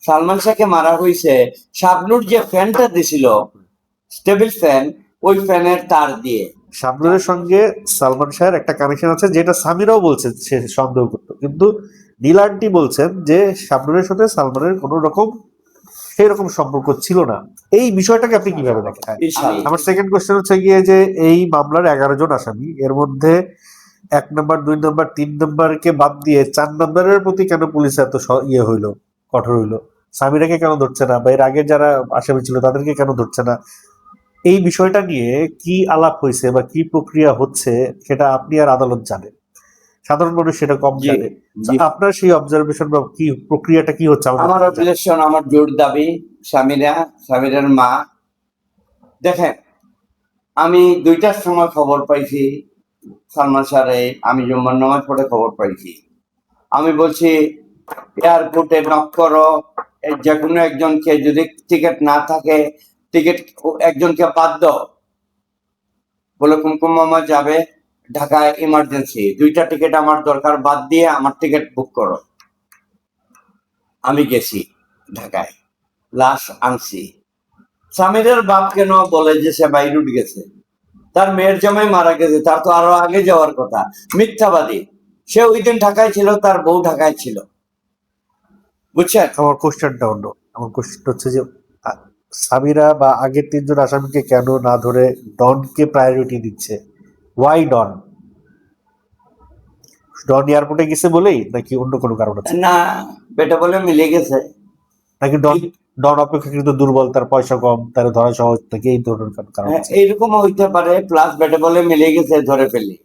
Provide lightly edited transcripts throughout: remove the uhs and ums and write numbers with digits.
সালমান শাহকে মারা হয়েছে শাবনুর যে ফ্যানটা দিছিল টেবিল ফ্যান, ওই ফ্যানের তার দিয়ে। শাবনুরের সঙ্গে সালমান শাহের একটা কানেকশন আছে, যেটা সামিরাও বলছে সে সন্দেহ করতো, কিন্তু নীলান্টি বলছেন যে শাবনুরের সাথে সালমানের কোনো রকম সেই রকম সম্পর্ক ছিল না। এই বিষয়টাকে আপনি কিভাবে দেখেন? আমার সেকেন্ড কোশ্চেন হচ্ছে গিয়ে যে এই মামলার 11 জন আসামি, এর মধ্যে 1 নম্বর 2 নম্বর 3 নম্বরকে বাদ দিয়ে 4 নম্বরের প্রতি কেন পুলিশ এত ইয়ে হইলো, কঠোর হইলো? সামিরাকে কেন ধরছে না, বা এর আগে যারা আসামি ছিল তাদেরকে কেন ধরছে না? এই বিষয়টা নিয়ে কি আলাপ হয়েছে বা কি প্রক্রিয়া হচ্ছে সেটা আপনি আর আদালত জানেন, সাধারণ মানুষ সেটা কম জানে। আপনার সেই অবজারভেশন বা কি প্রক্রিয়াটা কি হচ্ছে? আমার অবজারভেশন, আমার জোর দাবি সামিরার মা, দেখেন আমি 2টার সময় খবর পাইছি সালমান শাহরে, আমি জুম্মার নামাজ পড়ে খবর পাইছি। আমি বলছি এয়ারপোর্টে নক করো, যে কোনো একজনকে, যদি টিকিট না থাকে টিকিট একজনকে বাদ দাও, বলে কুমকুম মামা যাবে ঢাকায় ইমার্জেন্সি, 2টা টিকিট আমার দরকার, বাদ দিয়ে আমার টিকিট বুক করো। আমি গেছি ঢাকায়, লাশ আনছি। সামিরের বাপ কেন বলে যে সে বাইরুট গেছে, তার মেয়ের জামাই মারা গেছে, তার তো আরো আগে যাওয়ার কথা। মিথ্যাবাদী, সে ওই দিন ঢাকায় ছিল, তার বউ ঢাকায় ছিল, বুঝছেন? আমার কোশ্চেনটা অন্য। আমার কোশ্চেন হচ্ছে যে সামিরা বা আগের 3 জন আসামিকে কেন না ধরে ডনকে প্রায়োরিটি দিচ্ছে? ওয়াই ডন? ডন এয়ারপোর্টে গেছে বলেই, নাকি অন্য কোনো কারণ আছে? না, বেটা বলে মিলে গেছে, নাকি ডন অপেক্ষাকৃত দুর্বল, তার পয়সা কম, তার ধরা সহজ, নাকি এই ধরনের কারণ আছে? এইরকম হইতে পারে। প্লাস বেটা বলে মিলে গেছে, ধরে ফেলি,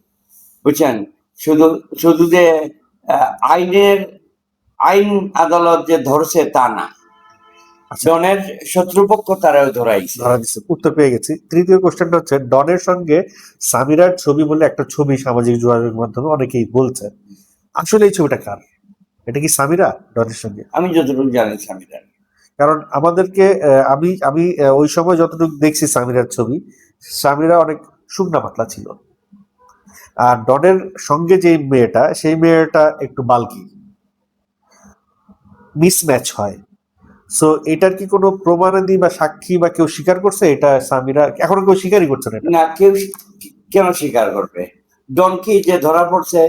বুঝছেন? শুধু শুধু যে আইন আদালত যে ধরছে তা না, ডনের শত্রুপক্ষ তারাও ধরাইছে, ধরা দিচ্ছে। উত্তর পেয়ে গেছি। তৃতীয় কোশ্চেনটা হচ্ছে, ডনের সঙ্গে সামিরার ছবি বলে একটা ছবি সামাজিক যোগাযোগ মাধ্যমে অনেকেই বলছে, আসলে এই ছবিটা কার? এটা কি সামিরা ডনের সঙ্গে? আমি যতটুকু জানি সামিরা। কারণ আমাদেরকে আমি আমি ওই সময় যতটুকু দেখছি সামিরার ছবি, সামিরা অনেক শুকনা পাতলা ছিল, আর ডনের সঙ্গে যে মেয়েটা, সেই মেয়েটা একটু বাল্কি, মিসম্যাচ হয়। সো এটার কি কোনো প্রমাণাদি বা সাক্ষী বা কেউ স্বীকার করছে এটা সামিরা? এখনো কেউ স্বীকারই করছে না। না, কেউ কেন স্বীকার করবে? ডনকে যে ধরা পড়ছে,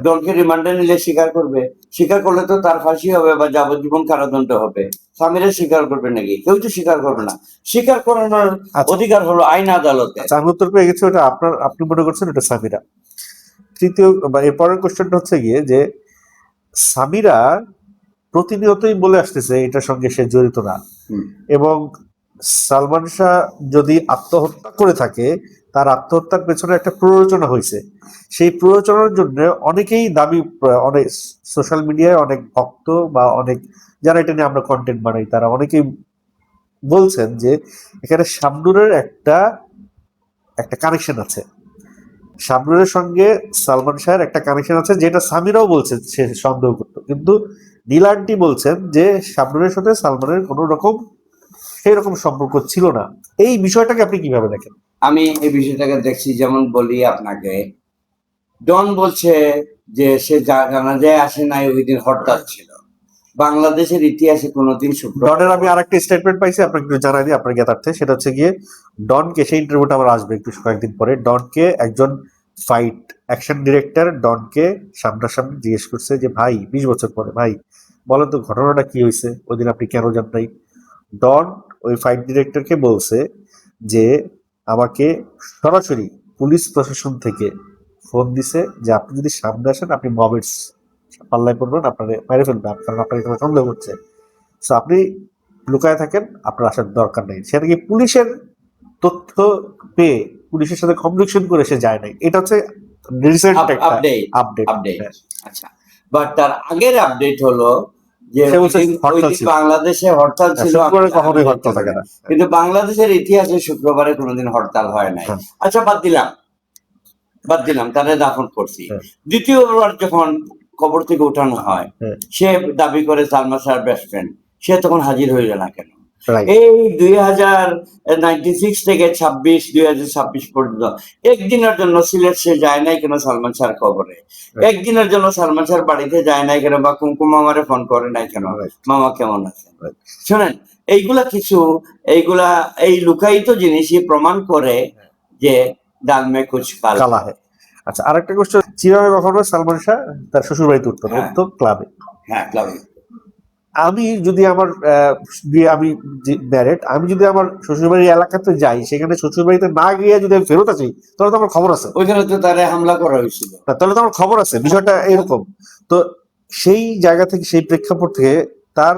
ডনকে রিমান্ডে নিলে স্বীকার করবে? স্বীকার করলে তো তার ফাঁসি হবে বা যাবজ্জীবন কারাদণ্ড হবে। সামিরা স্বীকার করবে নাকি? কেউ তো স্বীকার করবে না। স্বীকার করানোর অধিকার হলো আইন আদালতে। আমি উত্তর পেয়ে গেছি, ওটা আপনি মনে করছেন এটা সামিরা। তৃতীয় বা এরপরের কোশ্চেনটা হচ্ছে গিয়ে যে সামিরা প্রতিনিয়তই বলে আসতেছে এটার সঙ্গে সে জড়িত না, এবং সালমান শাহ যদি আত্মহত্যা করে থাকে, তার আত্মহত্যার পেছনে একটা প্ররোচনা হয়েছে। সেই প্ররোচনার জন্য অনেকেই দাবি, অনেক সোশ্যাল মিডিয়ায় অনেক ভক্ত বা অনেক যারা এটা নিয়ে আমরা কন্টেন্ট বানাই, তারা অনেকেই বলছেন যে এখানে শাবনুরের একটা কানেকশন আছে, শাবনুরের সঙ্গে সালমান শাহের একটা কানেকশন আছে, যেটা সামিরাও বলছে সে সন্দেহ করতো, কিন্তু নীলান্টি বলছেন যে শাবনুরের সাথে সালমানের কোনো রকম সেই রকম সম্পর্ক ছিল না। এই বিষয়টাকে আপনি কিভাবে দেখেন? আমি এই বিষয়টাকে দেখছি, যেমন বলি আপনাকে, ডন বলছে যে সে জানাজায় আসে নাই, ওই দিন হরতাল ছিল। বাংলাদেশের ইতিহাসে কোনোদিন ডনের আমি আরেকটা স্টেটমেন্ট পাইছি, আপনাকে একটু জানাই দিই আপনার জ্ঞাতার্থে। সেটা হচ্ছে গিয়ে ডনকে, সেই ইন্টারভিউটা আমার আসবে একটু কয়েকদিন পরে, ডনকে একজন ফাইট অ্যাকশন ডিরেক্টর ডনকে সামনাসামনি জিজ্ঞেস করছে যে ভাই 20 বছর পরে, ভাই বলেন তো ঘটনাটা কি হয়েছে, ওই দিন আপনি কেন যান নাই? ডন ওই ফাইট ডিরেক্টরকে বলছে যে আমাকে সরাসরি পুলিশ প্রশাসন থেকে ফোন দিছে যে আপনি যদি সামনে আসেন, আপনি মবের পাল্লায় পড়বেন, আপনাকে মেরে ফেলবে, কারণ আপনাকে সন্দেহ করছে। সো আপনি লুকায় থাকেন, আপনার আসার দরকার নেই। সেটা কি পুলিশের তথ্য পেয়ে পুলিশের সাথে কমিউনিকেশন করে সে যায় নাই? এটা হচ্ছে রিসেন্ট একটা আপডেট। আচ্ছা, বাট তার আগের আপডেট হলো যে বাংলাদেশে হরতাল ছিল, কখনোই হরতাল থাকে না, কিন্তু বাংলাদেশের ইতিহাসে শুক্রবারে কোনোদিন হরতাল হয় নাই। আচ্ছা, বাদ দিলাম, তাদের দাফন করছি। দ্বিতীয়বার যখন কবর থেকে উঠানো হয়, সে দাবি করে সালমান শাহর বেস্ট ফ্রেন্ড, সে তখন হাজির হইল না কেন? Right. এই 2096 থেকে 2026 পর্যন্ত একদিনের জন্য সিলেট সে যায় নাই কেন সালমান শাহর খবরে, একদিনের জন্য সালমান শাহর বাড়িতে যায় নাই কেন, বা কুমকুম মামারে ফোন করে নাই কেন, Right. মামা কেমন আছে। Right. শোনেন, এইগুলা এই লুকায়িত জিনিসই প্রমাণ করে যে ডাল মে কুছ কালা হয়। আচ্ছা, আরেকটা কোশ্চেন, চিরাগে কখনো সালমান শাহ তার শ্বশুর বাড়িতে উঠতো না, হ্যাঁ। উঠতো ক্লাবে। হ্যাঁ, ক্লাবে। আমি যদি আমার আমি ম্যারেড, আমি যদি আমার শ্বশুরবাড়ির এলাকাতে যাই, সেখানে শ্বশুরবাড়িতে না গিয়ে যদি আমি ফেরত আসি, তাহলে তো আমার খবর আছে। ওইখানে তো তারে হামলা করা হয়েছিল। তাহলে তো আমার খবর আছে, বিষয়টা এরকম। তো সেই জায়গা থেকে, সেই প্রেক্ষাপট থেকে তার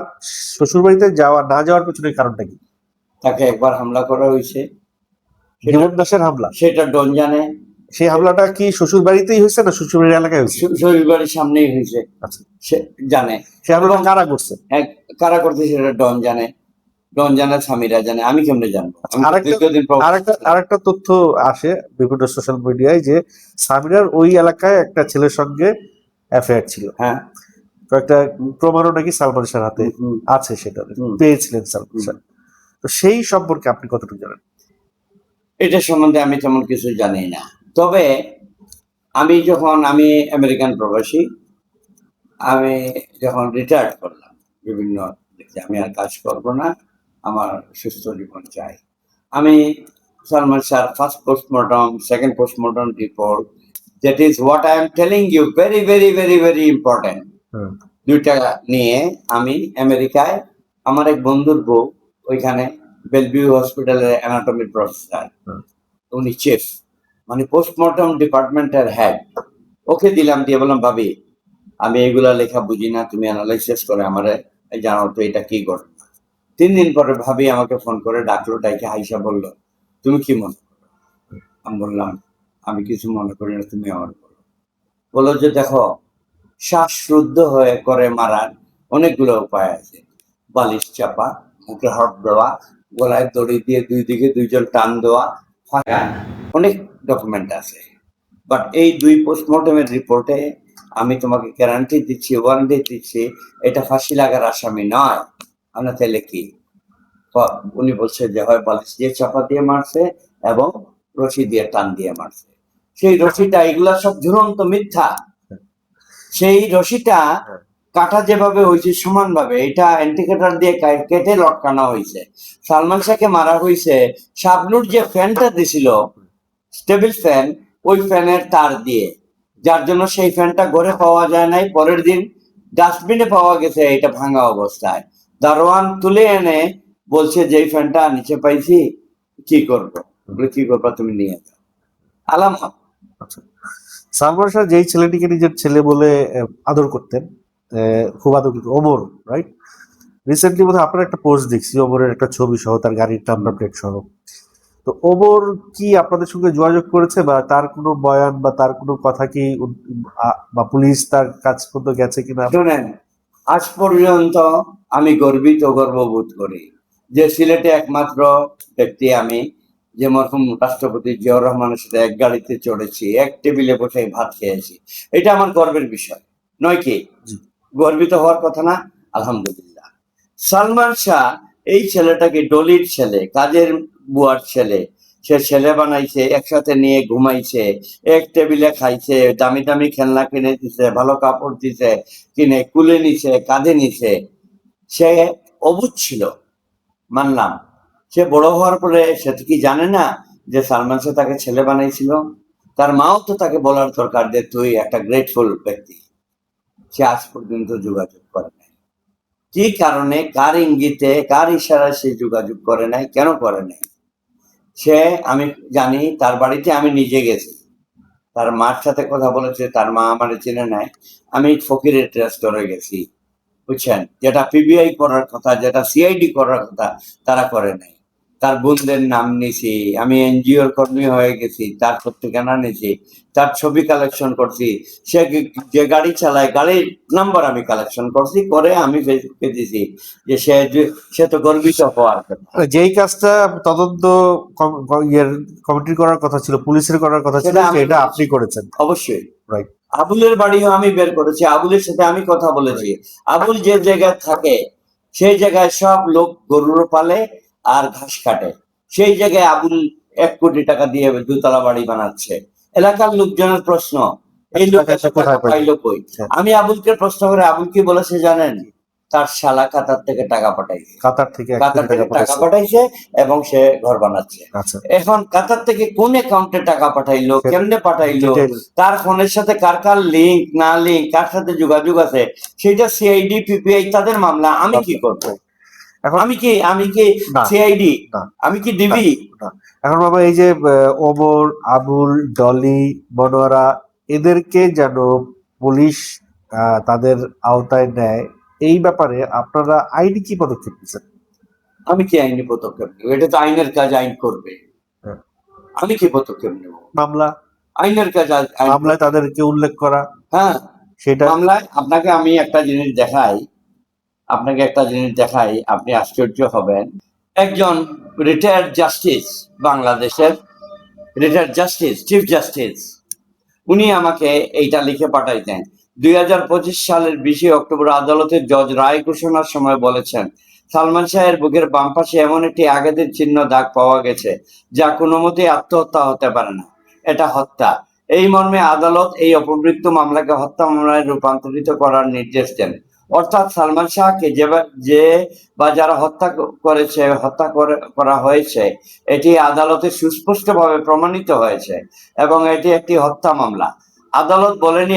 শ্বশুরবাড়িতে না যাওয়ার পেছনে কারণটা কি? তাকে একবার হামলা করা হয়েছে, জীবন দাসের হামলা, সেটা ডন জানে। সেই হামলাটা কি শ্বশুর বাড়িতেই হয়েছে না শ্বশুরবাড়ির এলাকায় হয়েছে? শ্বশুর বাড়ির সামনেই হয়েছে, আচ্ছা, সে জানে। সেই হামলাটা কারা করছে? কারা করতে সেটা ডন জানে, ডন জানে, স্বামীরা জানে, আমি কেমনে জানবো? আরেকটা তথ্য আসে বিভিন্ন সোশ্যাল মিডিয়ায় যে সামিরার ওই এলাকায় একটা ছেলের সঙ্গে অ্যাফেয়ার ছিল। হ্যাঁ, কয়েকটা প্রমাণও নাকি সালমান শাহর হাতে আছে, সেটা পেয়েছিলেন সালমান শাহ। তো সেই সম্পর্কে আপনি কতটুকু জানেন? এটা সম্বন্ধে আমি তেমন কিছু জানি না। তবে আমি আমেরিকান প্রবাসী, আমি যখন রিটায়ার্ড করলাম, বিভিন্ন আমি আর কাজ করবো না, আমার সুস্থ জীবন চাই, আমি সালমান শাহর first postmortem, second postmortem report, that is what I am telling you, very very very very important, দুইটা নিয়ে আমি আমেরিকায়, আমার এক বন্ধুর বউ ওইখানে বেলভিউ হসপিটালের অ্যানাটমির প্রফেসর, উনি চিফ, মানে পোস্টমর্টম ডিপার্টমেন্টের হেড, ওকে দিলাম, দিয়ে বললাম, ভাবি আমি এগুলা লেখা বুঝি না, তুমি অ্যানালাইসিস করে আমারে জানাও তো এটা কি ঘটনা। 3 দিন পরে ভাবি আমাকে ফোন করে ডাকলো, ডাইকে হাইসা বললো, তুমি কি মনে করো? আমি বললাম, আমি কিছু মনে করি না, তুমি আমার বলো। বললো যে দেখো, শ্বাসরুদ্ধ হয়ে করে মারার অনেকগুলো উপায় আছে, বালিশ চাপা, মুখে হট দেওয়া, গলায় দড়ি দিয়ে দুই দিকে দুইজন টান দেওয়া, অনেক ডকুমেন্ট আছে। বাট এই 2 পোস্টমর্টমের রিপোর্টে আমি তোমাকে গ্যারান্টি দিচ্ছি, ওয়ারেন্টি দিচ্ছি, এটা ফাঁসি লাগার আসামি নয়। আমরা তাহলে কি? উনি বলছে যে হয় বালিশ দিয়ে চাপা দিয়ে মারছে এবং রশি দিয়ে টান দিয়ে মারছে। সেই রশিটা, এগুলা সব ঝুলন্ত মিথ্যা। সেই রশিটা কাটা যেভাবে হয়েছে সমান ভাবে, এটা অ্যান্টিকেটার দিয়ে কেটে লটকানো হয়েছে। সালমান শাহকে মারা হয়েছে শাবনুর যে ফ্যানটা দিছিল, টেবিল ফ্যান, ওই ফ্যানের তার দিয়ে, যার জন্য সেই ফ্যানটা ঘরে পাওয়া যায় নাই, পরের দিন ডাস্টবিনে পাওয়া গেছে এটা ভাঙা অবস্থায়। দারোয়ান তুলে এনে বলছে যে এই ফ্যানটা নিচে পাইছি, কি করবো? কি করবা, তুমি নিয়ে যাও। আলামত। সালমান শাহ যেই ছেলেটিকে নিজের ছেলে বলে আদর করতেন, খুব আদর করতেন, ওমর, রাইট? রিসেন্টলি বোধহয় আপনার একটা পোস্ট দেখছি, ওমরের একটা ছবি সহ, তার গাড়ির নাম্বার প্লেট সহ। তো ওমর কি আপনাদের সঙ্গে যোগাযোগ করেছে, বা তার কোনো বয়ান বা তার কোনো কথা কি, বা পুলিশ তার কাছ পর্যন্ত গেছে কিনা? শুনেন, আজ পর্যন্ত আমি গর্ববোধ করি যে সিলেটে একমাত্র ব্যক্তি আমি যে মরহুম রাষ্ট্রপতি জিয়াউর রহমানের সাথে এক গাড়িতে চড়েছি, এক টেবিলে বসে ভাত খেয়েছি। এটা আমার গর্বের বিষয় নয় কি? গর্বিত হওয়ার কথা না? আলহামদুলিল্লাহ। সালমান শাহ এই ছেলেটাকে ডলির ছেলে, কাজের বুয়ার ছেলে, সে ছেলে বানাইছে, একসাথে নিয়ে ঘুমাইছে, এক টেবিলে খাইছে, দামি দামি খেলনা কিনে দিছে, ভালো কাপড় দিছে, কিনে কুলে নিছে, কাঁধে নিছে। সে অবুঝ ছিল, মানলাম। সে বড় হওয়ার পরে সে কি জানে না যে সালমান শাহ তাকে ছেলে বানাইছিল? তার মাও তো তাকে বলার দরকার যে তুই একটা গ্রেটফুল ব্যক্তি। সে আজ পর্যন্ত যোগাযোগ করে নাই। কি কারণে, কার ইঙ্গিতে, কার ইশারায় সে যোগাযোগ করে নাই, কেন করে নাই? সে, আমি জানি, তার বাড়িতে আমি নিজে গেছি, তার মার সাথে কথা বলেছে, তার মা আমার চেনে নাই। আমি ফকিরের ট্রাস্টরে গেছি, বুঝছেন, যেটা পিবিআই করার কথা, যেটা সিআইডি করার কথা, তারা করে নাই। তার বোনদের নাম নিছি, আমি এনজিওর কর্মী হয়ে গেছি, তার ঠিকানা নিছি, তার ছবি কালেকশন করছি, সে যে গাড়ি চালায় গাড়ির নাম্বার আমি কালেকশন করছি, করে আমি ফেসবুকে দিছি যে সে তো গর্বিত হওয়ার কথা। যেই কাজটা তদন্ত কমিটি করার কথা ছিল, পুলিশের করার কথা ছিল, সেটা আপনি করেছেন। অবশ্যই। রাইট। আবুলের বাড়িও আমি বের করেছি, আবুলের সাথে আমি কথা বলেছি। আবুল যে জায়গায় থাকে সেই জায়গায় সব লোক গরুর পালে আর ঘাস কাটে। সেই জায়গায় আবুল 1 কোটি টাকা দিয়ে দুতলা বাড়ি বানাচ্ছে। এলাকার লোকজনের প্রশ্ন, এই লোক এত টাকা পাইলো কই? আমি আবুলকে প্রশ্ন করে, আবুল কি বলেছে জানেন? তার শালা কাতার থেকে টাকা পাঠাইছে, কাতার থেকে টাকা পাঠাইছে এবং সে ঘর বানাচ্ছে। আচ্ছা, এখন কাতার থেকে কোন অ্যাকাউন্টে টাকা পাঠাইলো, কেমনে পাঠাইলো, details। তার ফোনের সাথে কার কার লিঙ্ক না লিঙ্ক, কার সাথে যোগাযোগ আছে, সেটা সিআইডি পিপিআই তাদের মামলা। আমি কি করবো? এখন আমি কি না, সিআইডি? না, আমি কি ডিবি? না। এখন বাবা, এই যে ওমর, আবুল, ডলি, মনোয়ারা, এদেরকে যেন পুলিশ তাদের আওতায় নেয়, এই ব্যাপারে আপনারা আইনি কি পদক্ষেপ নিচ্ছেন? আমি কি আইনি পদক্ষেপ নেব? এটা তো আইনের কাজ, আইন করবে। হ্যাঁ। আমি কি পদক্ষেপ নেব? মামলা, আইনের কাজ, আইন মামলায় করবে। তাদেরকে উল্লেখ করা, হ্যাঁ, সেটা মামলায় আপনাকে আমি একটা জিনিস দেখাই, আপনি আশ্চর্য হবেন। একজন রিটায়ার্ড জাস্টিস, বাংলাদেশের রিটায়ার্ড জাস্টিস, চিফ জাস্টিস, উনি আমাকে এইটা লিখে পাঠাইতেন। 2025 সালের 20 অক্টোবর আদালতের জজ রায় ঘোষণার সময় বলেছেন, সালমান শাহের বুকের বাম পাশে এমন একটি আঘাতের চিহ্ন দাগ পাওয়া গেছে যা কোনো মতেই আত্মহত্যা হতে পারে না, এটা হত্যা। এই মর্মে আদালত এই অপমৃত্যু মামলাকে হত্যা মামলায় রূপান্তরিত করার নির্দেশ দেন। অর্থাৎ সালমান শাহকে যে বা যারা হত্যা করা হয়েছে, এটি আদালতে সুস্পষ্টভাবে প্রমাণিত হয়েছে এবং এটি একটি হত্যা মামলা। আদালত বলেনি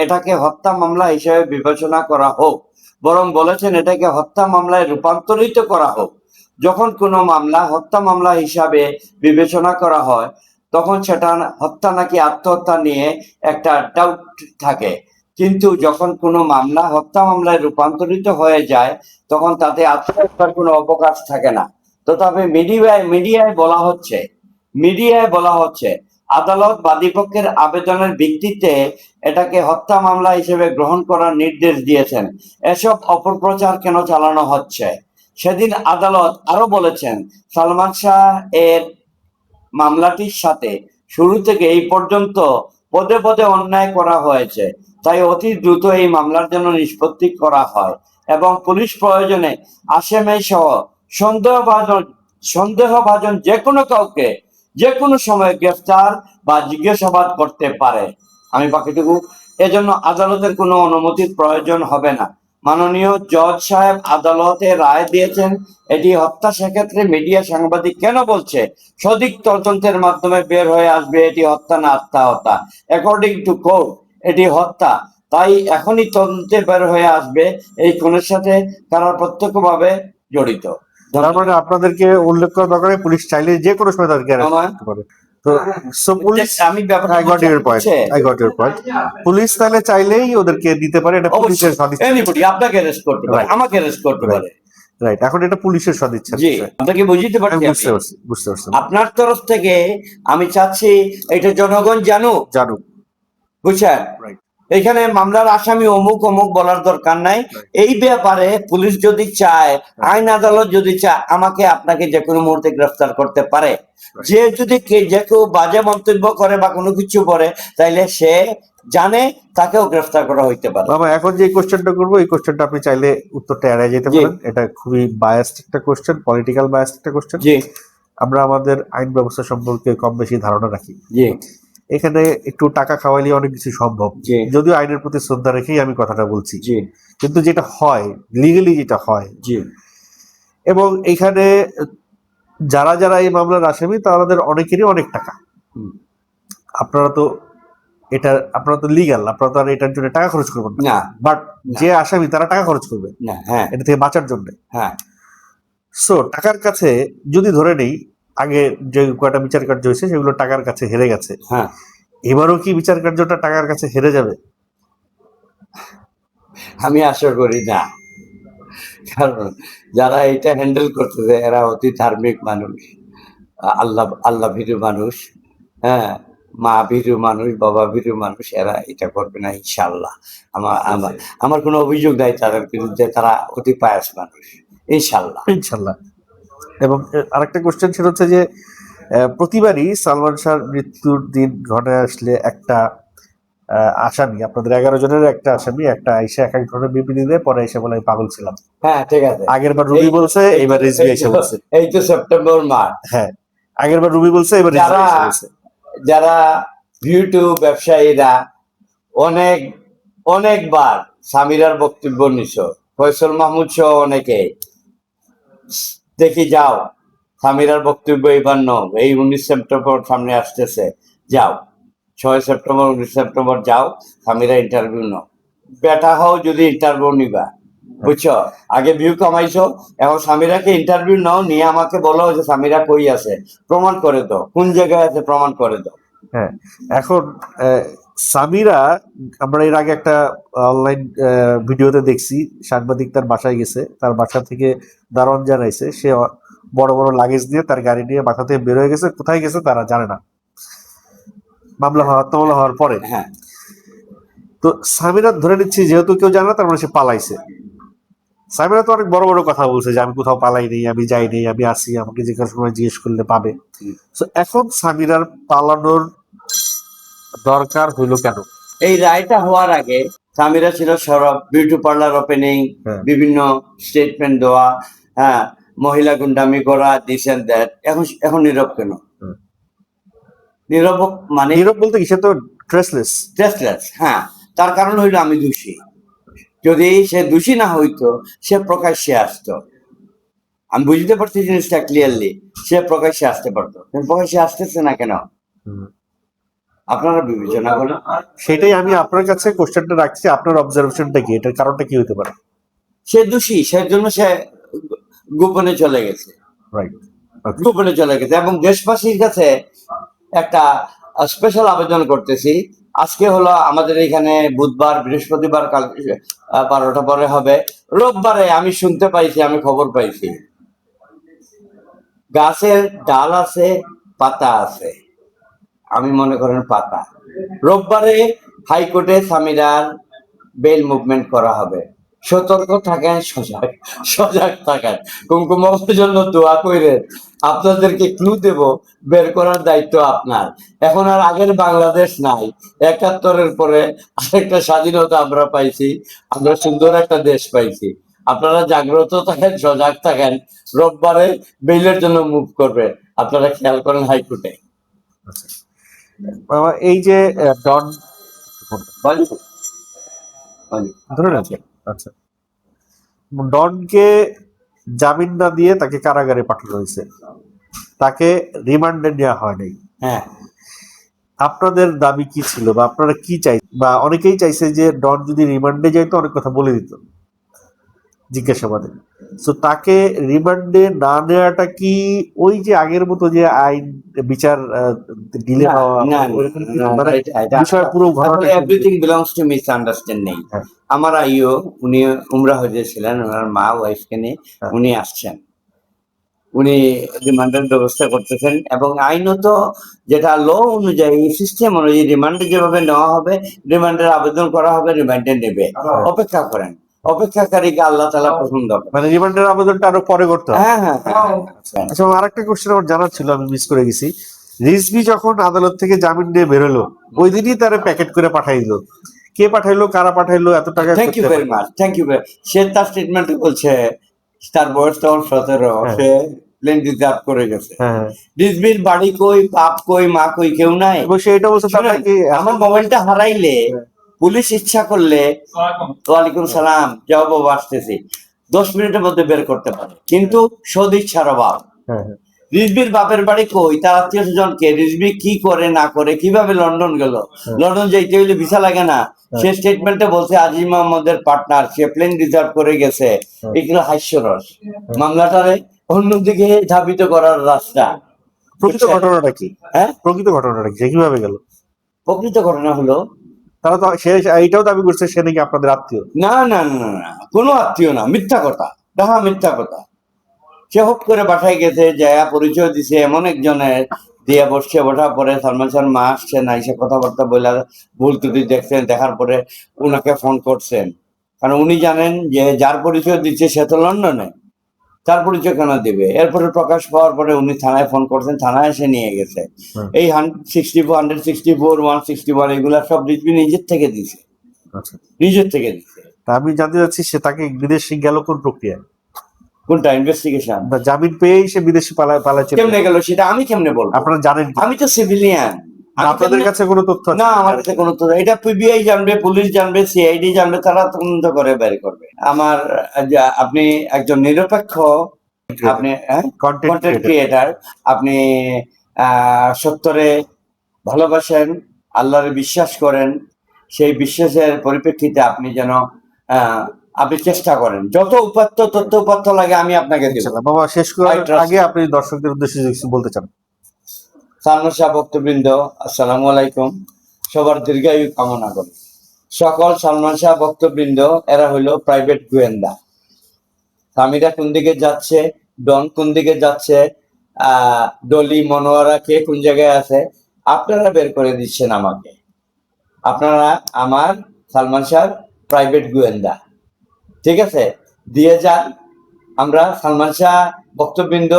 এটাকে হত্যা মামলা হিসেবে বিবেচনা করা হোক, বরং বলেছেন এটাকে হত্যা মামলায় রূপান্তরিত করা হোক। যখন কোনো মামলা হত্যা মামলা হিসাবে বিবেচনা করা হয়, তখন সেটা হত্যা নাকি আত্মহত্যা নিয়ে একটা ডাউট থাকে। কিন্তু যখন কোনো মামলা হত্যা মামলায় রূপান্তরিত হয়ে যায়, তখন তাতে আত্মহত্যার কোনো অবকাশ থাকে না। তথাপি মিডিয়ায় বলা হচ্ছে আদালত বাদীপক্ষের আবেদনের ভিত্তিতে এটাকে হত্যা মামলা হিসেবে গ্রহণ করার নির্দেশ দিয়েছেন। এসব অপপ্রচার কেন চালানো হচ্ছে? সেদিন আদালত আরো বলেছেন, সালমান শাহ এর মামলাটির সাথে শুরু থেকে এই পর্যন্ত পদে পদে অন্যায় করা হয়েছে, তাই অতি দ্রুত এই মামলার জন্য নিষ্পত্তি করা হয় এবং পুলিশ প্রয়োজনে আসামি সহ সন্দেহভাজন যে কোনো কাউকে যে কোনো সময় গ্রেফতার বা জিজ্ঞাসাবাদ করতে পারে। আমি বাকিটুকু, এজন্য আদালতের কোনো অনুমতির প্রয়োজন হবে না। মাননীয় জজ সাহেব আদালতে রায় দিয়েছেন এটি হত্যা। সেক্ষেত্রে মিডিয়া সাংবাদিক কেন বলছে সঠিক তদন্তের মাধ্যমে বের হয়ে আসবে এটি হত্যা না আত্মহত্যা? অ্যাকর্ডিং টু কোর্ট এটি হত্যা, তাই এখনই তদন্তে বের হয়ে আসবে এই খুনের সাথে কারা প্রত্যক্ষভাবে জড়িত। তার মানে আপনাদেরকে উল্লেখ করা দরকার, পুলিশ চাইলে যে কোনো সময় তাদেরকে অ্যারেস্ট করতে পারে। তো police, I got your point. Police তাহলে চাইলেই ওদেরকে দিতে পারে, এটা পুলিশের সদিচ্ছা। আপনাকে অ্যারেস্ট করতে পারে, আমাকে অ্যারেস্ট করতে পারে। রাইট, এখন এটা পুলিশের সদিচ্ছা। জি, আপনাকে বুঝতে পারছি, বুঝতে পারছি। আপনার তরফ থেকে আমি চাচ্ছি এটা জনগণ জানুক, বুঝছেন? এখানে মামলার আসামি অমুক অমুক বলার দরকার নাই। এই ব্যাপারে পুলিশ যদি চায়, আইন আদালত যদি চায়, আমাকে আপনাকে যে কোনো মুহূর্তে গ্রেফতার করতে পারে। যে যদি যে কেউ বাজে মন্তব্য করে বা কোনো কিছু করে, তাইলে সে জানে তাকেও গ্রেফতার করা হইতে পারে। বাবা, এখন যে কোশ্চেনটা করবো, এই কোশ্চেনটা আপনি চাইলে উত্তরটা এড়াই যেতে পারেন। এটা খুবই বায়াসড একটা কোশ্চেন, পলিটিক্যাল বায়াসড একটা কোশ্চেন। আমরা আমাদের আইন ব্যবস্থা সম্পর্কে কম বেশি ধারণা রাখি। এখানে একটু টাকা খাওয়াইলে অনেক কিছু সম্ভব, যদিও আইনের প্রতি শ্রদ্ধা রেখেই আমি কথাটা বলছি। কিন্তু যেটা হয়, লিগালি যেটা হয়, এবং এখানে যারা যারা এই মামলার আসামি তাদের অনেকেরই অনেক টাকা। আপনারা তো লিগাল, আপনারা তো আর এটার জন্য টাকা খরচ করবেন না, বাট যে আসামি তারা টাকা খরচ করবে এটা থেকে বাঁচার জন্য। সো টাকার কাছে যদি ধরে নেই, আগে যে কয়টা বিচার কার্য হয়েছে সেগুলো টাকার কাছে হেরে গেছে, এবারও কি বিচার কার্যটা টাকার কাছে হেরে যাবে? আমি আশা করি না, কারণ যারা এটা হ্যান্ডেল করতেছে এরা অতি ধার্মিক মানুষ, আল্লাহ ভীরু মানুষ, মা ভীরু মানুষ, বাবা ভীরু মানুষ, এরা এটা করবে না ইনশাল্লাহ। আমার কোনো অভিযোগ নাই তাদের বিরুদ্ধে, তারা অতি পায়াস মানুষ, ইনশাল্লাহ। এবং আরেকটা কোশ্চেন সেটা হচ্ছে যে প্রতিবারই সালমান শাহর মৃত্যুর দিন ঘটে আসলে একটা আসামি, আপনাদের 11 জনের একটা আসামি, একটা এসে এক এক ধরনের বিবৃতি দেয়, পরে এসে বলে আমি পাগল ছিলাম। হ্যাঁ ঠিক আছে। আগের বার রুবি বলছে, এবার রিজভী এসে বলছে। এই তো সেপ্টেম্বর মাস। হ্যাঁ, আগের বার রুবি বলছে, এবার রিজভী এসে বলছে। যারা ইউটিউব ব্যবসায়ীরা অনেকবার সামিরার বক্তব্য নিছ, ফয়সল মাহমুদ সহ অনেকে, দেখি যাও সামিরার বক্তব্য এবার এই 19 সেপ্টেম্বর সামনে আসতেছে, যাও 6 সেপ্টেম্বর 19 সেপ্টেম্বর যাও, সামিরা ইন্টারভিউ নাও, বেটা হও যদি ইন্টারভিউ নিবা, বুঝছো? আগে ভিউ কমাইছো, এখন সামিরাকে ইন্টারভিউ নাও, নিয়ে আমাকে বলো যে সামিরা কই আছে, প্রমাণ করে দাও, কোন জায়গায় আছে প্রমাণ করে দাও। হ্যাঁ, এখন সামিরা, আমরা এর আগে একটা অনলাইন ভিডিওতে দেখছি, সাংবাদিক তার বাসায় গেছে, তার বাসা থেকে দারোয়ান জানাইছে, সে বড় বড় লাগেজ নিয়ে তার গাড়ি নিয়ে বাসা থেকে বের হয়ে গেছে, কোথায় গেছে তারা জানে না, মামলা হওয়ার পরে। হ্যাঁ, তো সামিরা ধরে নিচ্ছি যেহেতু কেউ জানে না, তার মানে সে পালাইছে। সামিরা তো অনেক বড় বড় কথা বলছে যে আমি কোথাও পালাই নেই, আমি যাই নেই, আমি আসি, আমাকে যে কোনো সময় জিজ্ঞেস করলে পাবে। তো এখন সামিরার পালানোর দরকার হইলো কেন? এই রায়টা হওয়ার আগে সামিরা ছিল সরব, বিউটি পার্লার ওপেনিং, বিভিন্ন স্টেটমেন্ট দেওয়া, হ্যাঁ, মহিলা গুন্ডামি করা, দিস এন্ড দ্যাট। এখন নীরব কেন? নীরব মানে নীরব বলতে কি, সে তো ট্রেসলেস। হ্যাঁ, তার কারণ হইলো আমি দোষী। যদি সে দোষী না হইতো, সে প্রকাশ্যে আসতো। আমি বুঝতে পারছি জিনিসটা ক্লিয়ারলি, সে প্রকাশ্যে আসতে পারতো, কিন্তু প্রকাশ্যে আসতেছে না কেন? আপনারা বিবেচনা করেন। সেটাই আমি আপনার কাছে কোশ্চেনটা রাখছি, আপনার অবজারভেশনটা কি, এটার কারণটা কি হতে পারে? সে দোষী, সেজন্য সে গোপনে চলে গেছে, গোপনে চলে গেছে। এবং দেশবাসীর কাছে একটা স্পেশাল আবেদন করতেছি, আজকে হলো আমাদের এখানে বুধবার, বৃহস্পতিবার, কাল 12টা পরে হবে, রোববারে আমি শুনতে পাইছি, আমি খবর পাইছি গাছের ডাল আছে, পাতা আছে, আমি মনে করেন পাতা, রোববারে হাইকোর্টে সামিরার বেল মুভমেন্ট করা হবে। সতর্ক থাকেন, সজাগ থাকেন, কুমকুমের জন্য দোয়া কইরেন। আপনাদেরকে ক্লু দেব, বের করার দায়িত্ব আপনার। এখন আর আগের বাংলাদেশ নাই, 71-এর পরে আরেকটা স্বাধীনতা আমরা পাইছি, আমরা সুন্দর একটা দেশ পাইছি। আপনারা জাগ্রত থাকেন, সজাগ থাকেন, রোববারে বেইলের জন্য মুভ করবে, আপনারা খেয়াল করেন হাইকোর্টে। এই যে ডন ধরে রাখেন, আচ্ছা, ডনকে জামিন না দিয়ে তাকে কারাগারে পাঠানো হয়েছে, তাকে রিমান্ডে নেওয়া হয় নাই। হ্যাঁ, আপনাদের দাবি কি ছিল, বা আপনারা কি চাই, বা অনেকেই চাইছে যে ডন যদি রিমান্ডে যাইতো অনেক কথা বলে দিত জিজ্ঞাসাবাদে। তো তাকে রিমান্ডে না নেওয়াটা কি ওই যে আগের মতো যে আইন বিচার ডিলে হওয়া, মানে বিষয় পুরো ঘটনা? Everything belongs to misunderstanding. আমার আইও, উনি উমরা হয়েছিলেন, ওনার মা ওয়াইফকে নিয়ে উনি আসছেন, উনি রিমান্ডের ব্যবস্থা করতেছেন, এবং আইনত যেটা ল অনুযায়ী, সিস্টেম অনুযায়ী রিমান্ডে যেভাবে নেওয়া হবে, রিমান্ডের আবেদন করা হবে, রিমান্ডে নেবে। অপেক্ষা করেন, অপেক্ষাকারীকে আল্লাহ তাআলা পছন্দ করেন। মানে রিমান্ডের আবেদনটা আরো পরে করতে হবে। হ্যাঁ হ্যাঁ। আচ্ছা, আরেকটা কোশ্চেন আমার জানার ছিল, আমি মিস করে গেছি। রিজভী যখন আদালত থেকে জামিন নিয়ে বেরোলো, ওই দিনই তারা প্যাকেট করে পাঠাই দিল। কে পাঠাইলো, কারা পাঠাইলো, এত টাকা? Thank you very much, thank you. সে তার স্টেটমেন্টে বলছে তার বয়স তখন 17, সে প্লেন রিজার্ভ করে গেছে। রিজভীর বাড়ি কই, বাপ কই, মা কই, কেউ নাই। এবং সে এটা বলছে, আমার মোবাইলটা হারাইলে পুলিশ ইচ্ছা করলে, ওয়ালাইকুম সালাম, যাও বাবা আসতেছি, 10 মিনিটের মধ্যে বের করতে পারে, কিন্তু সদ ইচ্ছার অভাব। রিজভীর বাপের বাড়ি কই, তার আত্মীয় স্বজনকে, রিজভী কি করে না করে, কিভাবে লন্ডন গেল, লন্ডন যাইতে হইলে ভিসা লাগে না, সে স্টেটমেন্টে বলছে আজিজ মোহাম্মদের পার্টনার, সে প্লেন রিজার্ভ করে গেছে। এগুলো হাস্যরস। মামলাটারে অন্যদিকে ধাবিত করার রাস্তা। প্রকৃত ঘটনাটা কি? প্রকৃত ঘটনাটা কি, কিভাবে গেল? প্রকৃত ঘটনা হলো, তারা তো সে এইটাও দাবি করছে সে নাকি আপনাদের আত্মীয়। না না না না, কোনো আত্মীয় না, মিথ্যা কথা, ডাহা মিথ্যা কথা। সে হপ করে বাসায় গেছে, যায়া পরিচয় দিছে এমন একজনের, দিয়ে বসছে, ওঠার পরে সালমান শাহর মা আসছে না, এসে কথাবার্তা বলে ভুল ত্রুটি দেখছেন, দেখার পরে উনাকে ফোন করছেন, কারণ উনি জানেন যে যার পরিচয় দিচ্ছে সে তো লন্ডনে, তার পরিচয় কেন দেবে? এরপরে প্রকাশ পাওয়ার পরে উনি থানায় ফোন করছেন, থানায় এসে নিয়ে গেছে। হুম। এই 164, 161 এগুলা সব রিজভি নিজের থেকে দিছে, আচ্ছা, নিজের থেকে দিছে। তা আমি জানতে চাচ্ছি সে তাকে বিদেশে গেল কোন প্রক্রিয়া, কোনটা ইনভেস্টিগেশন? বা জামিন পেয়েই সে বিদেশে পালাচ্ছে কেমনে গেল সেটা আমি কেমনে বলবো? আপনারা জানেন কি? আমি তো সিভিলিয়ান। আপনাদের কাছে কোনো তথ্য আছে? না, আমার কাছে কোনো তথ্য, এটা পিবিআই জানবে, পুলিশ জানবে, সিআইডি জানবে, তারা তদন্ত করে বের করবে। আমার আপনি একজন নিরপেক্ষ, আপনি কন্টেন্ট কন্টেন্ট ক্রিয়েটার, আপনি সত্তরে ভালোবাসেন, আল্লাহরে বিশ্বাস করেন, সেই বিশ্বাসের পরিপ্রেক্ষিতে আপনি যেন আপনি চেষ্টা করেন, যত উপাত্ত তথ্য উপাত্ত লাগে আমি আপনাকে দেব। ইনশাআল্লাহ। বাবা, শেষ করার I trust আগে আপনি দর্শকদের উদ্দেশ্যে কিছু বলতে চান? সালমান শাহ ভক্তবৃন্দ, আসসালামু আলাইকুম। সবার দীর্ঘায়ু কামনা করি। সকল সালমান শাহ ভক্তবৃন্দ, এরা হইল প্রাইভেট গোয়েন্দা। স্বামীরা কোন দিকে যাচ্ছে, ডন কোন দিকে যাচ্ছে, ডলি মনোয়ারা কে কোন জায়গায় আছে, আপনারা বের করে দিচ্ছেন আমাকে। আপনারা আমার সালমান শাহর প্রাইভেট গোয়েন্দা, ঠিক আছে? দিয়ে যান। আমরা সালমান শাহ ভক্তবৃন্দ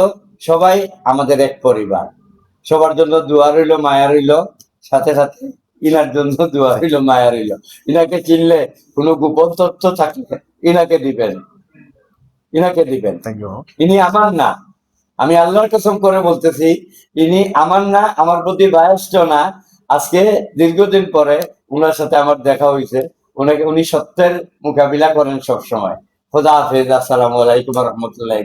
সবাই আমাদের এক পরিবার। সবার জন্য দোয়া রইল, মায়া রইল, সাথে সাথে ইনার জন্য দোয়া রইল, মায়া রইল। ইনাকে চিনলে কোনো গোপন তথ্য থাকলে ইনাকে দিবেন, ইনাকে দিবেন। Thank you. ইনি আমার না, আমি আল্লাহর কসম করে বলতেছি, ইনি আমার না, আমার প্রতি বায়াস্ত না। আজকে দীর্ঘদিন পরে উনার সাথে আমার দেখা হয়েছে। উনি সত্যের মোকাবিলা করেন সব সময়। খোদা হাফেজ, আসসালামু আলাইকুম রহমতুল্লাহ।